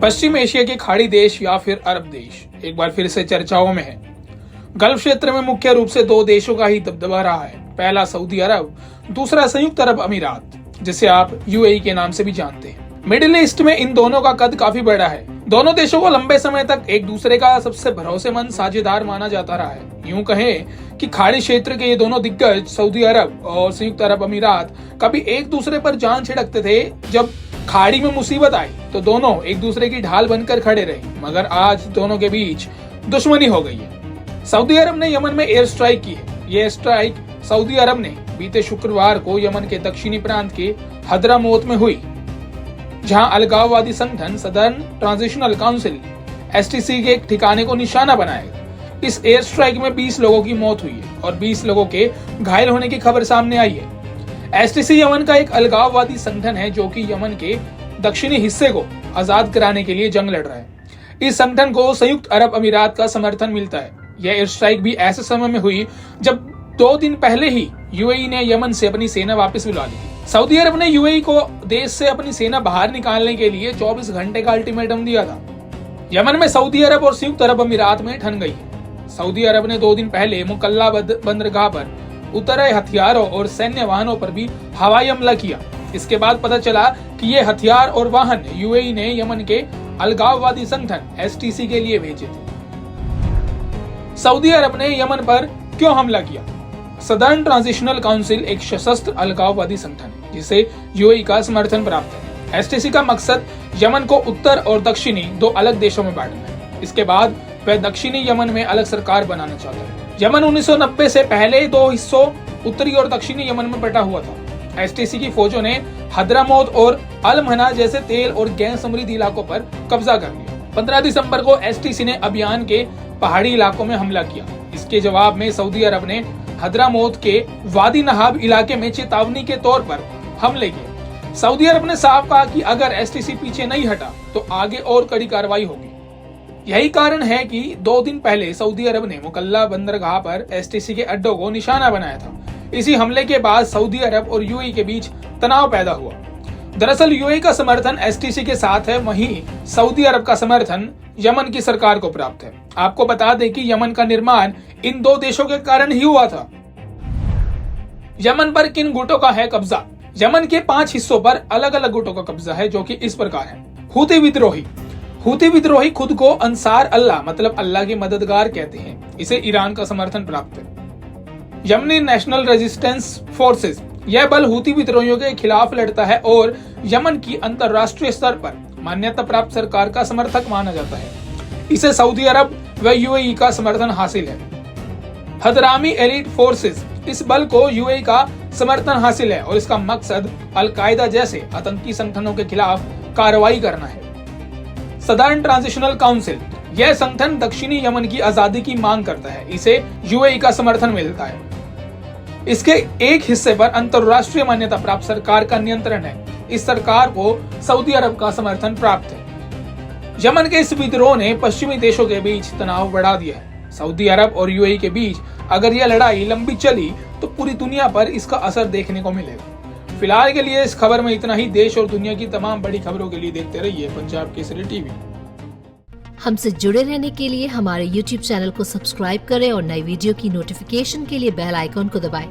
पश्चिम Asia के खाड़ी देश या फिर अरब देश एक बार फिर से चर्चाओं में है। गल्फ क्षेत्र में मुख्य रूप से दो देशों का ही दबदबा रहा है। पहला सऊदी अरब, दूसरा संयुक्त अरब अमीरात, जिसे आप यूएई के नाम से भी जानते हैं। मिडिल ईस्ट में इन दोनों का कद काफी बड़ा है। दोनों देशों को लंबे समय तक एक दूसरे का सबसे भरोसेमंद साझेदार माना जाता रहा है। यूं कहें कि खाड़ी क्षेत्र के ये दोनों दिग्गज सऊदी अरब और संयुक्त अरब अमीरात कभी एक दूसरे पर जान छिड़कते थे। जब खाड़ी में मुसीबत आई तो दोनों एक दूसरे की ढाल बनकर खड़े रहे, मगर आज दोनों के बीच दुश्मनी हो गई है। सऊदी अरब ने यमन में एयर स्ट्राइक की है। ये स्ट्राइक सऊदी अरब ने बीते शुक्रवार को यमन के दक्षिणी प्रांत के हदरामौत में हुई, जहां अलगाववादी संगठन सदर्न ट्रांजिशनल काउंसिल एसटीसी के एक ठिकाने को निशाना बनाया। इस एयर स्ट्राइक में 20 लोगों की मौत हुई है और 20 लोगों के घायल होने की खबर सामने आई है। एसटीसी यमन का एक अलगाववादी संगठन है जो कि यमन के दक्षिणी हिस्से को आजाद कराने के लिए जंग लड़ रहा है। इस संगठन को संयुक्त अरब अमीरात का समर्थन मिलता है। यह एयर स्ट्राइक भी ऐसे समय में हुई जब 2 दिन पहले ही यूएई ने यमन से अपनी सेना वापस बुला ली थी। सऊदी अरब ने यूएई को देश से अपनी सेना बाहर निकालने के लिए 24 घंटे का अल्टीमेटम दिया था। यमन में सऊदी अरब और संयुक्त अरब अमीरात में ठन गई है। सऊदी अरब ने 2 दिन पहले मुकल्ला बंदरगाह पर उतरे हथियारों और सैन्य वाहनों पर भी हवाई हमला किया। इसके बाद पता चला कि ये हथियार और वाहन यूएई ने यमन के अलगाववादी संगठन एसटीसी के लिए भेजे थे। सऊदी अरब ने यमन पर क्यों हमला किया? सदर्न ट्रांजिशनल काउंसिल एक सशस्त्र अलगाववादी संगठन है जिसे यूएई का समर्थन प्राप्त है। एसटीसी का मकसद यमन को उत्तर और दक्षिणी 2 अलग देशों में बांटना है। इसके बाद वह दक्षिणी यमन में अलग सरकार बनाना चाहता है। यमन 1990 से पहले 2 हिस्सों उत्तरी और दक्षिणी यमन में बटा हुआ था। एसटीसी की फौजों ने हदरामौत और अल मना जैसे तेल और गैस समृद्ध इलाकों पर कब्जा कर लिया। 15 दिसंबर को एसटीसी ने अभियान के पहाड़ी इलाकों में हमला किया। इसके जवाब में सऊदी अरब ने हदरामौत के वादी नहाब इलाके में चेतावनी के तौर पर हमले किए। सऊदी अरब ने साफ कहा कि अगर एसटीसी पीछे नहीं हटा तो आगे और कड़ी कार्रवाई होगी। यही कारण है कि 2 दिन पहले सऊदी अरब ने मुकल्ला बंदरगाह पर एसटीसी के अड्डों को निशाना बनाया था। इसी हमले के बाद सऊदी अरब और यूएई के बीच तनाव पैदा हुआ। दरअसल यूएई का समर्थन एसटीसी के साथ है, वहीं सऊदी अरब का समर्थन यमन की सरकार को प्राप्त है। आपको बता दें कि यमन का निर्माण इन 2 देशों के कारण ही हुआ था। यमन पर किन गुटों का है कब्जा? यमन के 5 हिस्सों पर अलग अलग गुटों का कब्जा है, जो कि इस प्रकार है। हूती विद्रोही। हूती विद्रोही खुद को अंसार अल्लाह मतलब अल्लाह के मददगार कहते हैं। इसे ईरान का समर्थन प्राप्त है। यमनी नेशनल रेजिस्टेंस फोर्सेस, यह बल हूती विद्रोहियों के खिलाफ लड़ता है और यमन की अंतरराष्ट्रीय स्तर पर मान्यता प्राप्त सरकार का समर्थक माना जाता है। इसे सऊदी अरब व यूएई का समर्थन हासिल है। हदरामी एलीट फोर्सेस, इस बल को यूएई का समर्थन हासिल है और इसका मकसद अल-कायदा जैसे आतंकी संगठनों के खिलाफ कार्रवाई करना है। सदर्न ट्रांजिशनल काउंसिल, यह संगठन दक्षिणी यमन की आजादी की मांग करता है। इसे यूएई का समर्थन मिलता है। इसके एक हिस्से पर अंतरराष्ट्रीय मान्यता प्राप्त सरकार का नियंत्रण है। इस सरकार को सऊदी अरब का समर्थन प्राप्त है। यमन के इस विद्रोह ने पश्चिमी देशों के बीच तनाव बढ़ा दिया है। सऊदी अरब और यूएई के बीच अगर यह लड़ाई लंबी चली तो पूरी दुनिया पर इसका असर देखने को मिलेगा। फिलहाल के लिए इस खबर में इतना ही। देश और दुनिया की तमाम बड़ी खबरों के लिए देखते रहिए पंजाब केसरी टीवी। हमसे जुड़े रहने के लिए हमारे YouTube चैनल को सब्सक्राइब करें और नई वीडियो की नोटिफिकेशन के लिए बेल आइकॉन को दबाएं।